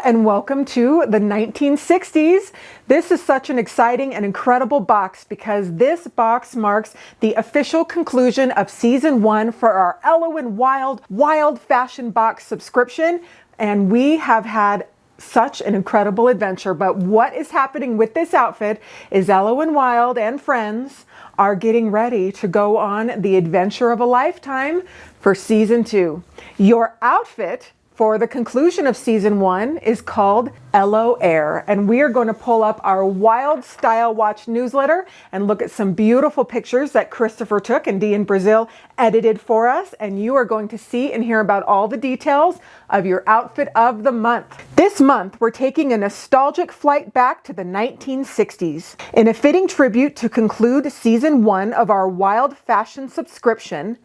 and welcome to the 1960s. This is such an exciting and incredible box because this box marks the official conclusion of season 1 for our Ellowyne Wilde Wild Fashion Box subscription, and we have had such an incredible adventure. But what is happening with this outfit is Ellowyne Wilde and friends are getting ready to go on the adventure of a lifetime for season 2. Your outfit for the conclusion of season 1 is called Ello Air, and we are going to pull up our Wild Style Watch newsletter and look at some beautiful pictures that Christopher took and Dee in Brazil edited for us, and you are going to see and hear about all the details of your outfit of the month. This month, we're taking a nostalgic flight back to the 1960s. In a fitting tribute to conclude season 1 of our Wild Fashion subscription,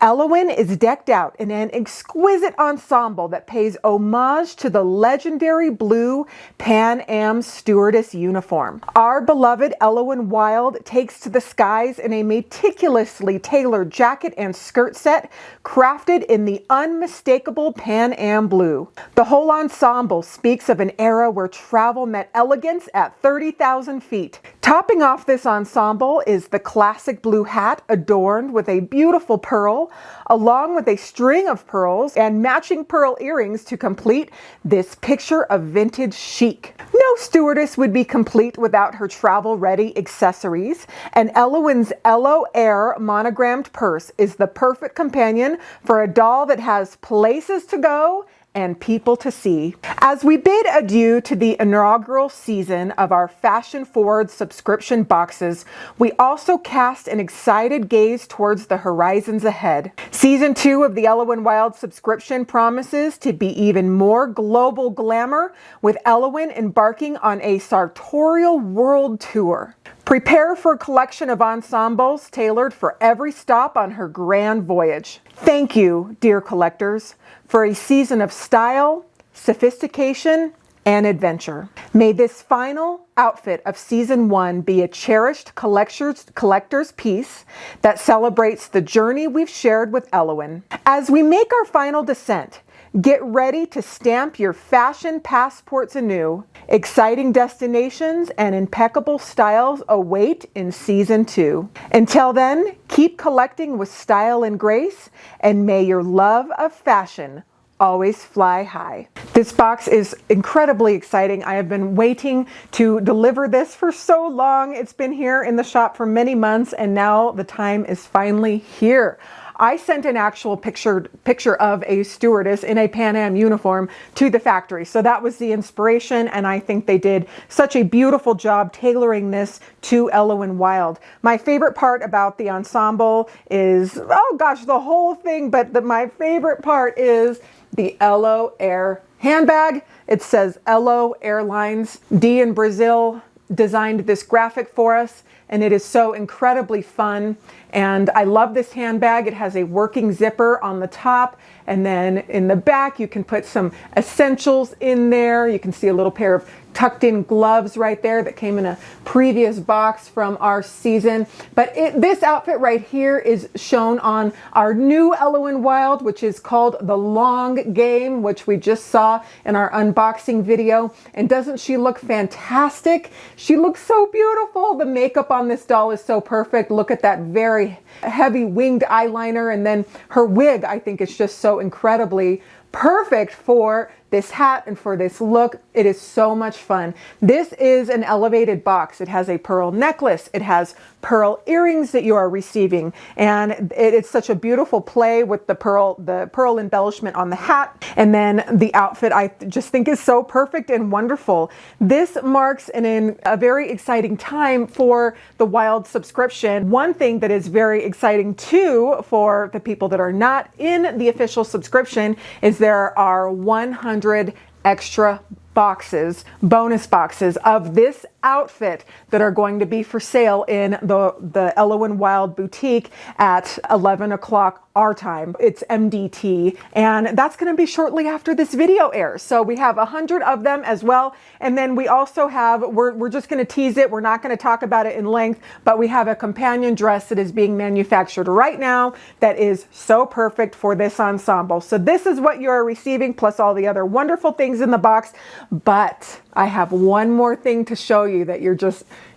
Ellowyne is decked out in an exquisite ensemble that pays homage to the legendary blue Pan Am stewardess uniform. Our beloved Ellowyne Wilde takes to the skies in a meticulously tailored jacket and skirt set crafted in the unmistakable Pan Am blue. The whole ensemble speaks of an era where travel met elegance at 30,000 feet. Topping off this ensemble is the classic blue hat adorned with a beautiful pearl, along with a string of pearls and matching pearl earrings to complete this picture of vintage chic. No stewardess would be complete without her travel-ready accessories, and Ellowyne's Ello Air monogrammed purse is the perfect companion for a doll that has places to go and people to see. As we bid adieu to the inaugural season of our fashion-forward subscription boxes, we also cast an excited gaze towards the horizons ahead. Season 2 of the Ellowyne Wilde subscription promises to be even more global glamour, with Ellowyne embarking on a sartorial world tour. Prepare for a collection of ensembles tailored for every stop on her grand voyage. Thank you, dear collectors, for a season of style, sophistication, and adventure. May this final outfit of season 1 be a cherished collector's piece that celebrates the journey we've shared with Ellowyne. As we make our final descent, get ready to stamp your fashion passports anew. Exciting destinations and impeccable styles await in season 2. Until then, keep collecting with style and grace, and may your love of fashion always fly high. This box is incredibly exciting. I have been waiting to deliver this for so long. It's been here in the shop for many months, and now the time is finally here. I sent an actual picture of a stewardess in a Pan Am uniform to the factory. So that was the inspiration, and I think they did such a beautiful job tailoring this to Ellowyne Wilde. My favorite part about the ensemble is, oh gosh, the whole thing, but my favorite part is the Ello Air handbag. It says Ello Airlines. Dee in Brazil designed this graphic for us, and it is so incredibly fun. And I love this handbag. It has a working zipper on the top, and then in the back you can put some essentials in there. You can see a little pair of tucked in gloves right there that came in a previous box from our season. But this outfit right here is shown on our new Ellowyne Wilde, which is called The Long Game, which we just saw in our unboxing video. And doesn't she look fantastic? She looks so beautiful. The makeup on this doll is so perfect. Look at that very heavy winged eyeliner, and then her wig, I think, is just so incredibly perfect for this hat and for this look. It is so much fun. This is an elevated box. It has a pearl necklace. It has pearl earrings that you are receiving, and it's such a beautiful play with the pearl embellishment on the hat, and then the outfit I just think is so perfect and wonderful. This marks a very exciting time for the Wilde subscription. One thing that is very exciting too for the people that are not in the official subscription is there are 100 extra boxes, bonus boxes of this outfit that are going to be for sale in the Ellowyne Wilde boutique at 11 o'clock our time. It's MDT, and that's going to be shortly after this video airs. So we have 100 of them as well. And then we also have, we're just going to tease it. We're not going to talk about it in length, but we have a companion dress that is being manufactured right now that is so perfect for this ensemble. So this is what you're receiving, plus all the other wonderful things in the box. But I have one more thing to show you that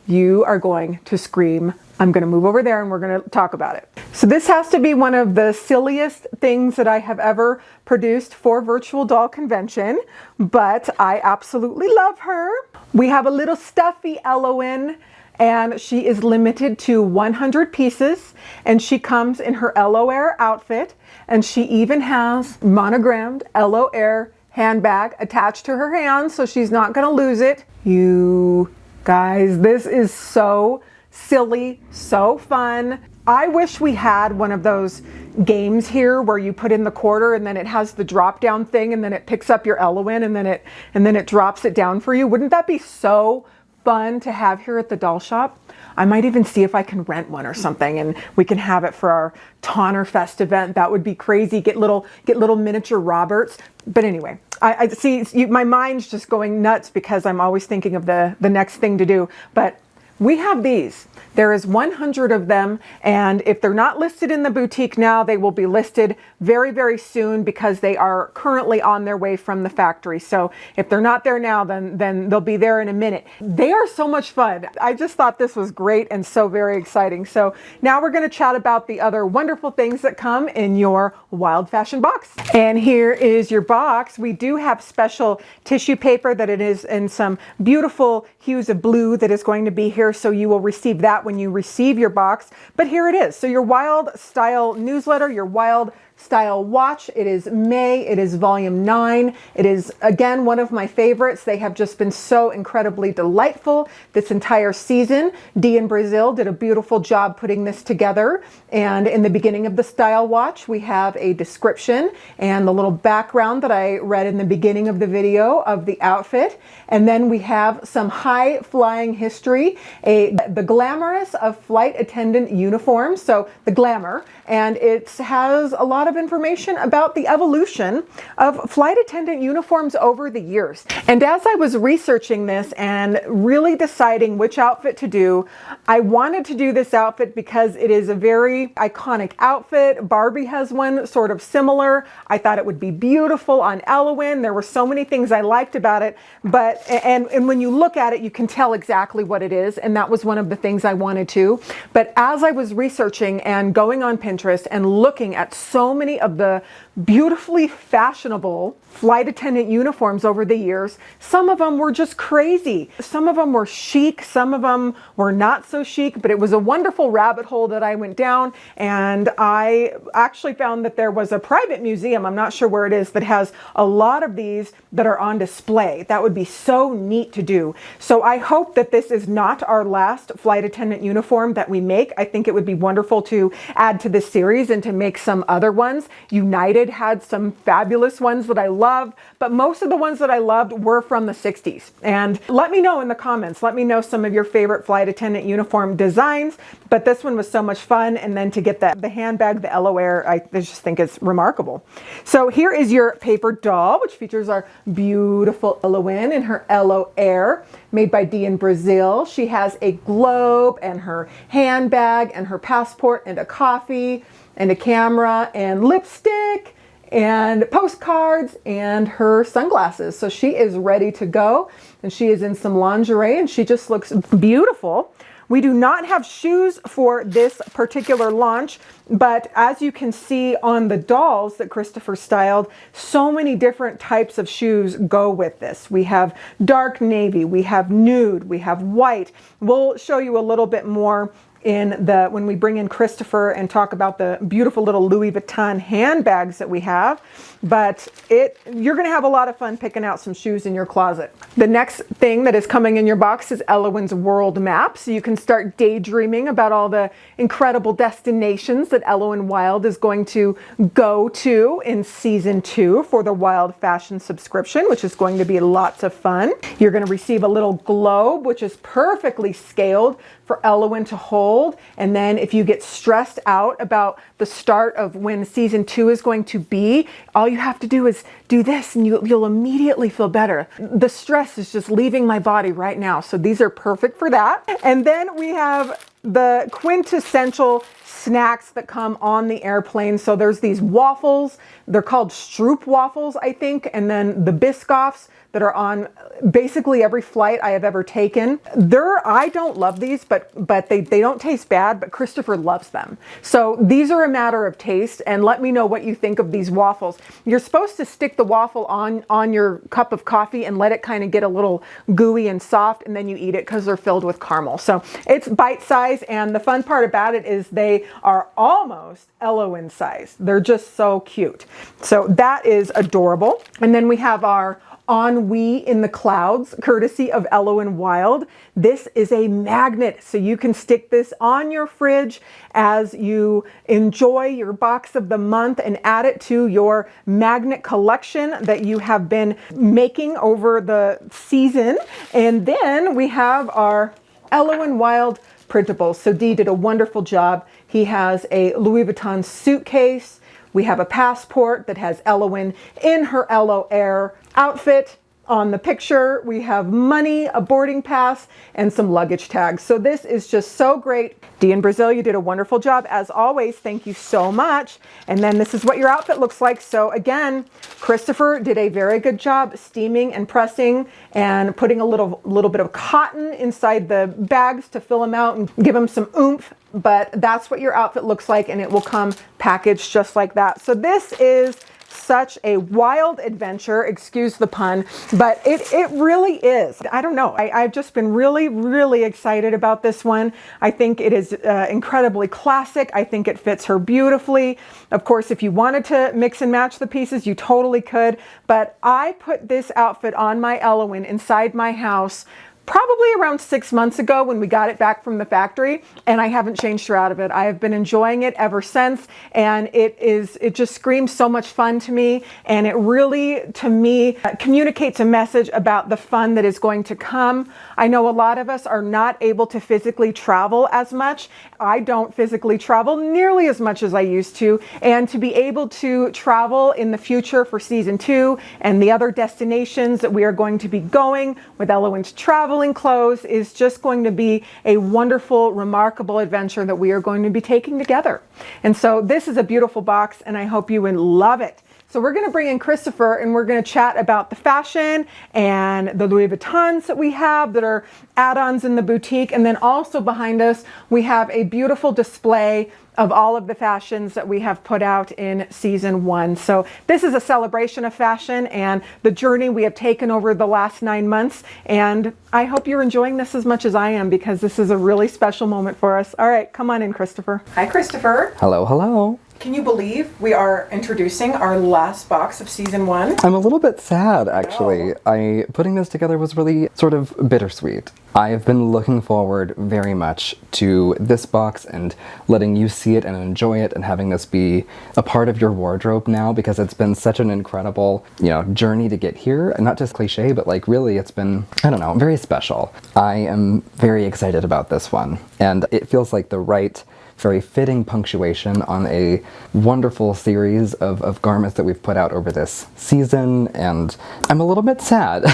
you are going to scream. I'm going to move over there and we're going to talk about it. So this has to be one of the silliest things that I have ever produced for Virtual Doll Convention, but I absolutely love her. We have a little stuffy Ellowyne, and she is limited to 100 pieces, and she comes in her Ello Air outfit, and she even has monogrammed Ello Air handbag attached to her hand, so she's not going to lose it. You guys, this is so silly, so fun. I wish we had one of those games here where you put in the quarter and then it has the drop down thing and then it picks up your Ellowyne and then it drops it down for you. Wouldn't that be so fun to have here at the doll shop? I might even see if I can rent one or something and we can have it for our Tonner Fest event. That would be crazy. Get little miniature Roberts. But anyway, I see my mind's just going nuts because I'm always thinking of the next thing to do. But we have these. There is 100 of them, and if they're not listed in the boutique now, they will be listed very, very soon because they are currently on their way from the factory. So if they're not there now, then they'll be there in a minute. They are so much fun. I just thought this was great and so very exciting. So now we're going to chat about the other wonderful things that come in your Wild Fashion box. And here is your box. We do have special tissue paper that it is in some beautiful hues of blue that is going to be here. So you will receive that when you receive your box. But here it is. So your Wild Style newsletter, your Wild Style watch. It is May. It is volume 9. It is, again, one of my favorites. They have just been so incredibly delightful this entire season. Dee in Brazil did a beautiful job putting this together. And in the beginning of the style watch, we have a description and the little background that I read in the beginning of the video of the outfit. And then we have some high flying history, the glamorous of flight attendant uniforms. So the glamour, and it has a lot of information about the evolution of flight attendant uniforms over the years. And as I was researching this and really deciding which outfit to do, I wanted to do this outfit because it is a very iconic outfit. Barbie has one sort of similar. I thought it would be beautiful on Ellowyne. There were so many things I liked about it, but and when you look at it, you can tell exactly what it is, and that was one of the things I wanted to. But as I was researching and going on Pinterest and looking at so many of the beautifully fashionable flight attendant uniforms over the years, some of them were just crazy. Some of them were chic, some of them were not so chic, but it was a wonderful rabbit hole that I went down, and I actually found that there was a private museum, I'm not sure where it is, that has a lot of these that are on display. That would be so neat to do. So I hope that this is not our last flight attendant uniform that we make. I think it would be wonderful to add to this series and to make some other ones. United had some fabulous ones that I loved, but most of the ones that I loved were from the 60s. And let me know in the comments, let me know some of your favorite flight attendant uniform designs, but this one was so much fun. And then to get the handbag, the Ello Air, I just think it's remarkable. So here is your paper doll, which features our beautiful Ellowyne in her Ello Air, made by Dee in Brazil. She has a globe and her handbag and her passport and a coffee and a camera and lipstick and postcards and her sunglasses. So she is ready to go, and she is in some lingerie and she just looks beautiful. We do not have shoes for this particular launch, but as you can see on the dolls that Christopher styled, so many different types of shoes go with this. We have dark navy, we have nude, we have white. We'll show you a little bit more when we bring in Christopher and talk about the beautiful little Louis Vuitton handbags that we have. But you're going to have a lot of fun picking out some shoes in your closet. The next thing that is coming in your box is Ellowyne's world map. So you can start daydreaming about all the incredible destinations that Ellowyne Wilde is going to go to in season 2 for the Wild Fashion subscription, which is going to be lots of fun. You're going to receive a little globe, which is perfectly scaled for Ellowyne to hold. And then if you get stressed out about the start of when season 2 is going to be, all you have to do is do this and you'll immediately feel better. The stress is just leaving my body right now. So these are perfect for that. And then we have the quintessential snacks that come on the airplane. So there's these waffles. They're called Stroop waffles, I think. And then the Biscoffs that are on basically every flight I have ever taken. I don't love these, but they don't taste bad, but Christopher loves them. So these are a matter of taste, and let me know what you think of these waffles. You're supposed to stick the waffle on your cup of coffee and let it kind of get a little gooey and soft, and then you eat it because they're filled with caramel. So it's bite size, and the fun part about it is they are almost Ellowyne size. They're just so cute. So that is adorable. And then we have our Ennui in the Clouds, courtesy of Ellowyne Wilde. This is a magnet, so you can stick this on your fridge as you enjoy your box of the month and add it to your magnet collection that you have been making over the season. And then we have our Ellowyne Wilde printables. So Dee did a wonderful job. He has a Louis Vuitton suitcase. We have a passport that has Ellowyne in her Ello Air outfit. On the picture, we have money, a boarding pass, and some luggage tags. So this is just so great. Dee in Brazil, you did a wonderful job. As always, thank you so much. And then this is what your outfit looks like. So again, Christopher did a very good job steaming and pressing and putting a little bit of cotton inside the bags to fill them out and give them some oomph. But that's what your outfit looks like, and it will come packaged just like that. So this is such a wild adventure, excuse the pun, but it really is. I don't know. I've just been really excited about this one. I think it is incredibly classic. I think it fits her beautifully. Of course, if you wanted to mix and match the pieces, you totally could, but I put this outfit on my Ellowyne inside my house probably around 6 months ago when we got it back from the factory, and I haven't changed her out of it. I have been enjoying it ever since, and it just screams so much fun to me, and it really, to me, communicates a message about the fun that is going to come. I know a lot of us are not able to physically travel as much. I don't physically travel nearly as much as I used to, and to be able to travel in the future for season 2 and the other destinations that we are going to be going with Ellowyne's traveling clothes is just going to be a wonderful, remarkable adventure that we are going to be taking together. And so this is a beautiful box, and I hope you will love it. So we're going to bring in Christopher, and we're going to chat about the fashion and the Louis Vuittons that we have that are add-ons in the boutique. And then also behind us, we have a beautiful display of all of the fashions that we have put out in season 1. So this is a celebration of fashion and the journey we have taken over the last 9 months. And I hope you're enjoying this as much as I am, because this is a really special moment for us. All right, come on in, Christopher. Hi, Christopher. Hello, hello. Can you believe we are introducing our last box of season 1? I'm a little bit sad, actually. Putting this together was really sort of bittersweet. I've been looking forward very much to this box and letting you see it and enjoy it and having this be a part of your wardrobe now, because it's been such an incredible, journey to get here. And not just cliche, but like really it's been, I don't know, very special. I am very excited about this one, and it feels like the right, very fitting punctuation on a wonderful series of garments that we've put out over this season, and I'm a little bit sad.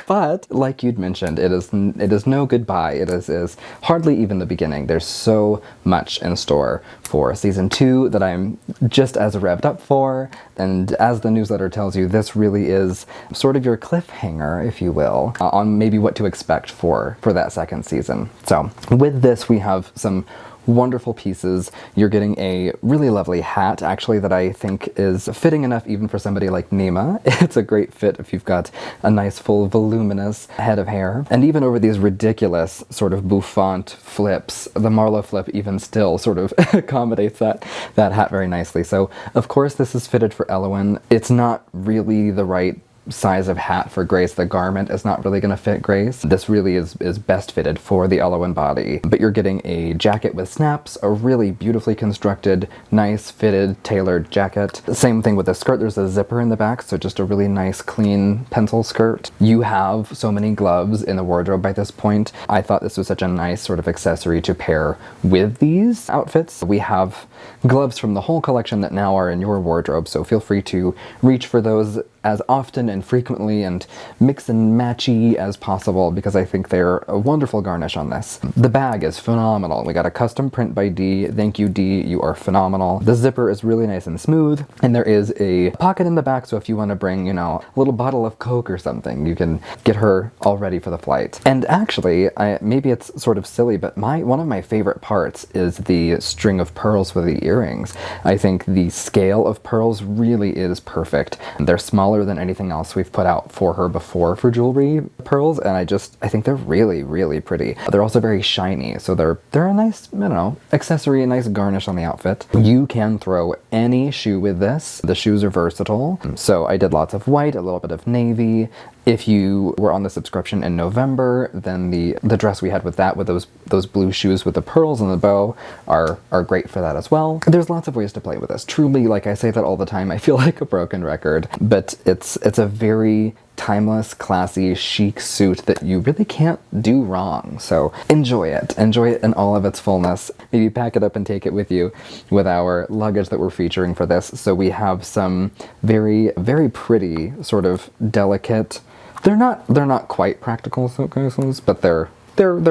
But like you'd mentioned, it is no goodbye. It is hardly even the beginning. There's so much in store for season 2 that I'm just as revved up for, and as the newsletter tells you, this really is sort of your cliffhanger, if you will, on maybe what to expect for that second season. So with this, we have some wonderful pieces. You're getting a really lovely hat, actually, that I think is fitting enough even for somebody like Nima. It's a great fit if you've got a nice, full, voluminous head of hair. And even over these ridiculous sort of bouffant flips, the Marlowe flip even still sort of accommodates that hat very nicely. So, of course, this is fitted for Ellowyne. It's not really the right size of hat for Grace. The garment is not really going to fit Grace. This really is best fitted for the Ellowyne body. But you're getting a jacket with snaps, a really beautifully constructed, nice fitted, tailored jacket. Same thing with the skirt. There's a zipper in the back, so just a really nice, clean pencil skirt. You have so many gloves in the wardrobe by this point. I thought this was such a nice sort of accessory to pair with these outfits. We have gloves from the whole collection that now are in your wardrobe, so feel free to reach for those as often and frequently and mix and matchy as possible, because I think they're a wonderful garnish on this. The bag is phenomenal. We got a custom print by Dee. Thank you, Dee. You are phenomenal. The zipper is really nice and smooth, and there is a pocket in the back, so if you want to bring, you know, a little bottle of Coke or something, you can get her all ready for the flight. And actually, maybe it's sort of silly, but one of my favorite parts is the string of pearls for the earrings. I think the scale of pearls really is perfect. They're smaller than anything else we've put out for her before for jewelry pearls, and I think they're really, really pretty. They're also very shiny, so they're a nice, you know, accessory, a nice garnish on the outfit. You can throw any shoe with this. The shoes are versatile, so I did lots of white, a little bit of navy. If you were on the subscription in November, then the dress we had with that, with those blue shoes with the pearls and the bow, are great for that as well. There's lots of ways to play with this. Truly, like I say that all the time, I feel like a broken record, but it's a very timeless, classy, chic suit that you really can't do wrong. So enjoy it. Enjoy it in all of its fullness. Maybe pack it up and take it with you with our luggage that we're featuring for this. So we have some very, very pretty, sort of delicate, they're not quite practical silk cases, but they're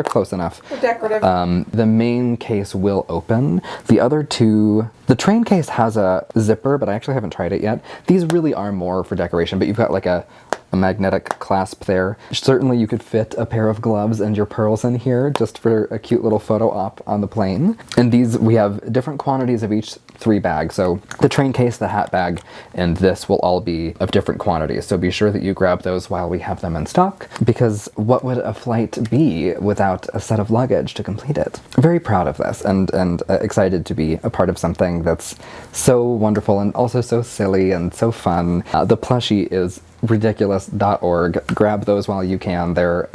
close enough. They're decorative. The main case will open. The other two, the train case has a zipper, but I actually haven't tried it yet. These really are more for decoration, but you've got like a magnetic clasp there. Certainly you could fit a pair of gloves and your pearls in here just for a cute little photo op on the plane. And these, we have different quantities of each 3 bags. So the train case, the hat bag, and this will all be of different quantities. So be sure that you grab those while we have them in stock, because what would a flight be without a set of luggage to complete it? Very proud of this, and excited to be a part of something that's so wonderful and also so silly and so fun. The plushie is ridiculous.org. Grab those while you can. They're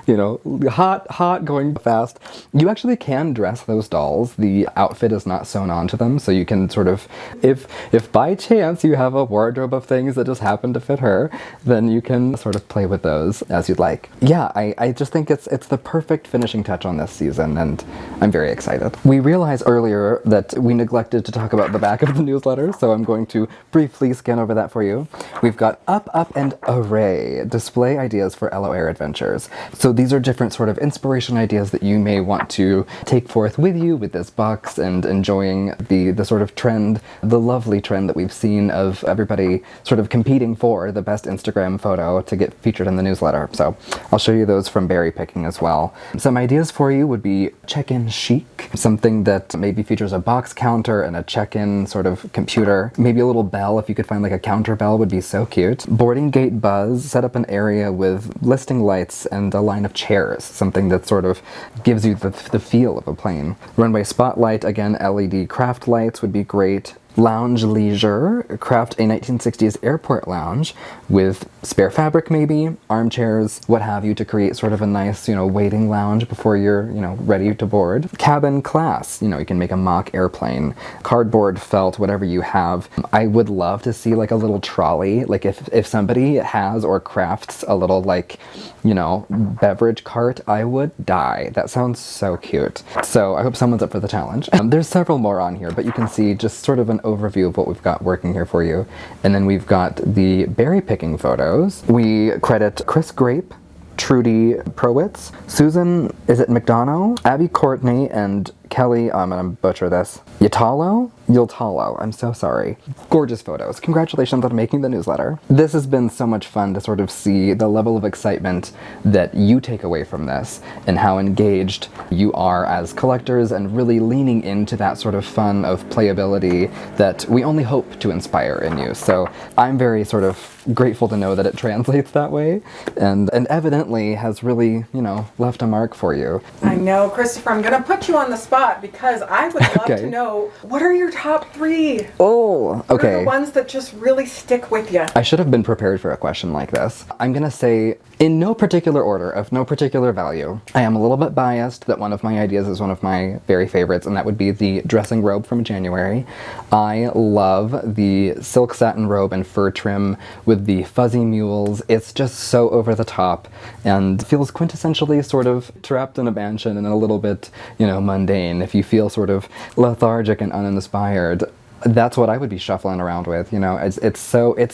you know, hot, going fast. You actually can dress those dolls. The outfit is not sewn onto them, so you can sort of, if by chance you have a wardrobe of things that just happen to fit her, then you can sort of play with those as you'd like. Yeah, I just think it's the perfect finishing touch on this season, and I'm very excited. We realized earlier that we neglected to talk about the back of the newsletter, so I'm going to briefly scan over that for you. We've got Up, and Array, display ideas for Ello Air adventures. So these are different sort of inspiration ideas that you may want to take forth with you with this box, and enjoying the sort of trend, the lovely trend that we've seen of everybody sort of competing for the best Instagram photo to get featured in the newsletter. So I'll show you those from berry picking as well. Some ideas for you would be check-in chic, something that maybe features a box counter and a check-in sort of computer. Maybe a little bell, if you could find like a counter bell, would be so cute. Boarding gate buzz, set up an area with listing lights and a line of chairs, something that sort of gives you the feel of a plane. Runway spotlight, again, LED craft lights would be great. Lounge leisure, craft a 1960s airport lounge with spare fabric maybe, armchairs, what have you, to create sort of a nice, you know, waiting lounge before you're, you know, ready to board. Cabin class, you know, you can make a mock airplane. Cardboard, felt, whatever you have. I would love to see like a little trolley, like if somebody has or crafts a little like, you know, beverage cart, I would die. That sounds so cute. So I hope someone's up for the challenge. There's several more on here, but you can see just sort of an overview of what we've got working here for you. And then we've got the berry picking photos. We credit Chris Grape, Trudy Prowitz, Susan, is it McDonough, Abby Courtney, and Kelly, I'm gonna butcher this, Yultalo, I'm so sorry. Gorgeous photos. Congratulations on making the newsletter. This has been so much fun to sort of see the level of excitement that you take away from this, and how engaged you are as collectors, and really leaning into that sort of fun of playability that we only hope to inspire in you. So I'm very sort of grateful to know that it translates that way, and evidently has really, you know, left a mark for you. I know, Christopher, I'm gonna put you on the spot spot because I would love Okay. to know, what are your top 3? Oh, What are okay. the ones that just really stick with you? I should have been prepared for a question like this. I'm gonna say, in no particular order, of no particular value, I am a little bit biased that one of my ideas is one of my very favorites, and that would be the dressing robe from January. I love the silk satin robe and fur trim with the fuzzy mules. It's just so over the top and feels quintessentially sort of trapped in a mansion and a little bit, mundane. If you feel sort of lethargic and uninspired, that's what I would be shuffling around with. It's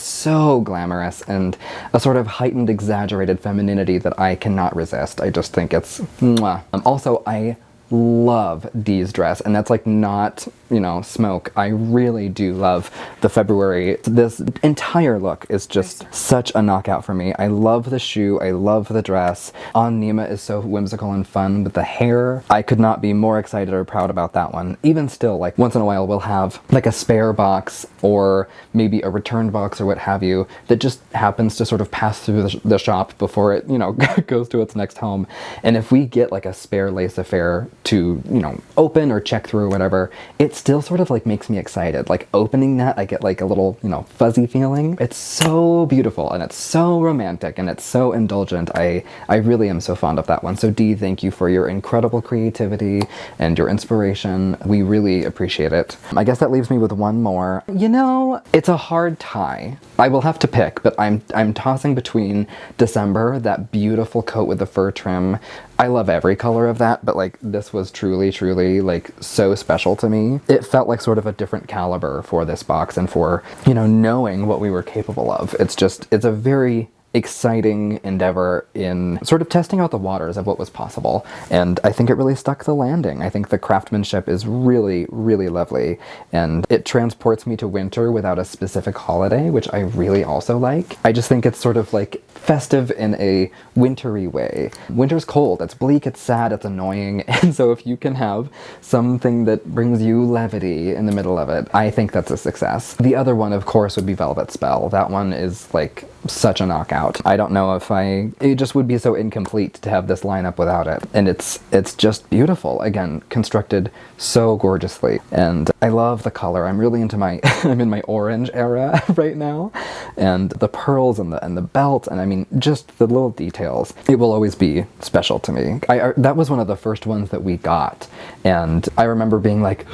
so glamorous and a sort of heightened, exaggerated femininity that I cannot resist. I just think it's mwah. Also, I love Dee's dress, and that's like not smoke. I really do love the February. This entire look is just such a knockout for me. I love the shoe, I love the dress. On Nima is so whimsical and fun with the hair. I could not be more excited or proud about that one. Even still, like once in a while we'll have like a spare box or maybe a returned box or what have you that just happens to sort of pass through the shop before it goes to its next home. And if we get like a spare lace affair to open or check through or whatever, it still sort of like makes me excited. Like opening that, I get like a little fuzzy feeling. It's so beautiful and it's so romantic and it's so indulgent. I really am so fond of that one. So Dee, thank you for your incredible creativity and your inspiration. We really appreciate it. I guess that leaves me with one more. It's a hard tie. I will have to pick, but I'm tossing between December, that beautiful coat with the fur trim. I love every color of that, but like this was truly like so special to me. It felt like sort of a different caliber for this box and for, knowing what we were capable of. It's a very exciting endeavor in sort of testing out the waters of what was possible. And I think it really stuck the landing. I think the craftsmanship is really, really lovely. And it transports me to winter without a specific holiday, which I really also like. I just think it's sort of like festive in a wintry way. Winter's cold, it's bleak, it's sad, it's annoying. And so if you can have something that brings you levity in the middle of it, I think that's a success. The other one, of course, would be Velvet Spell. That one is like such a knockout. I don't know if it just would be so incomplete to have this lineup without it. And it's just beautiful. Again, constructed so gorgeously. And I love the color. I'm really into I'm in my orange era right now. And the pearls and the belt, and I mean, just the little details. It will always be special to me. That was one of the first ones that we got. And I remember being like,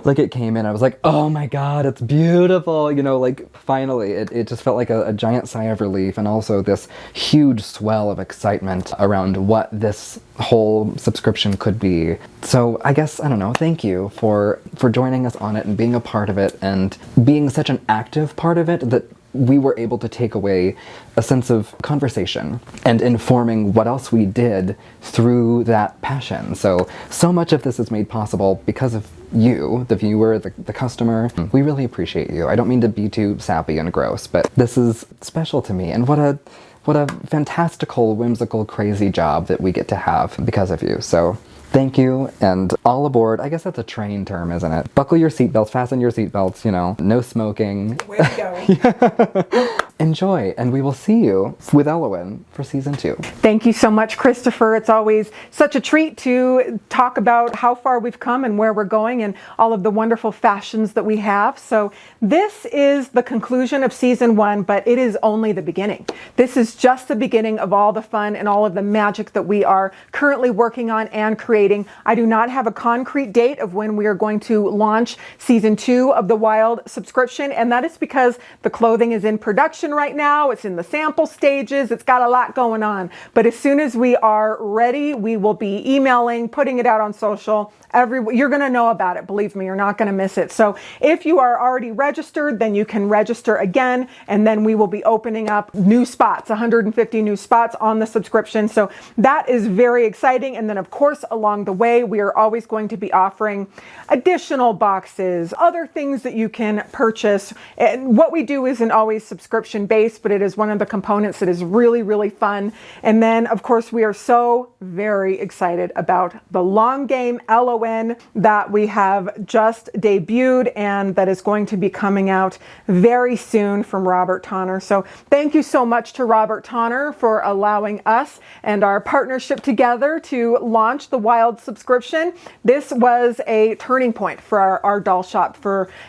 like it came in, I was like, oh my god, it's beautiful, like finally, it just felt like a giant sigh of relief, and also this huge swell of excitement around what this whole subscription could be. So I guess, I don't know, thank you for joining us on it and being a part of it and being such an active part of it that we were able to take away a sense of conversation and informing what else we did through that passion. So much of this is made possible because of you, the viewer, the customer. We really appreciate you. I don't mean to be too sappy and gross, but this is special to me, and what a fantastical, whimsical, crazy job that we get to have because of you. So thank you, and all aboard. I guess that's a train term, isn't it? Buckle your seatbelts, fasten your seatbelts, no smoking. Way to go. Enjoy, and we will see you with Ellowyne for season 2. Thank you so much, Christopher. It's always such a treat to talk about how far we've come and where we're going and all of the wonderful fashions that we have. So this is the conclusion of season 1, but it is only the beginning. This is just the beginning of all the fun and all of the magic that we are currently working on and creating. I do not have a concrete date of when we are going to launch season 2 of the Wild subscription, and that is because the clothing is in production right now. It's in the sample stages. It's got a lot going on. But as soon as we are ready, we will be emailing, putting it out on social. You're going to know about it. Believe me, you're not going to miss it. So if you are already registered, then you can register again, and then we will be opening up new spots, 150 new spots on the subscription. So that is very exciting. And then of course, along the way, we are always going to be offering additional boxes, other things that you can purchase. And what we do isn't always subscription collection base, but it is one of the components that is really, really fun. And then, of course, we are so very excited about the long game Ellowyne that we have just debuted and that is going to be coming out very soon from Robert Tonner. So thank you so much to Robert Tonner for allowing us and our partnership together to launch the Wilde subscription. This was a turning point for our doll shop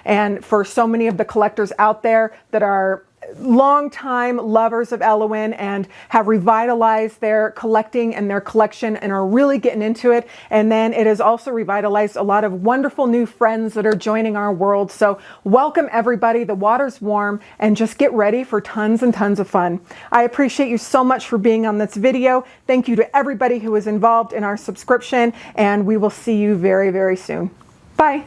and for so many of the collectors out there that are longtime lovers of Ellowyne and have revitalized their collecting and their collection and are really getting into it. And then it has also revitalized a lot of wonderful new friends that are joining our world. So welcome everybody. The water's warm and just get ready for tons and tons of fun. I appreciate you so much for being on this video. Thank you to everybody who was involved in our subscription, and we will see you very, very soon. Bye.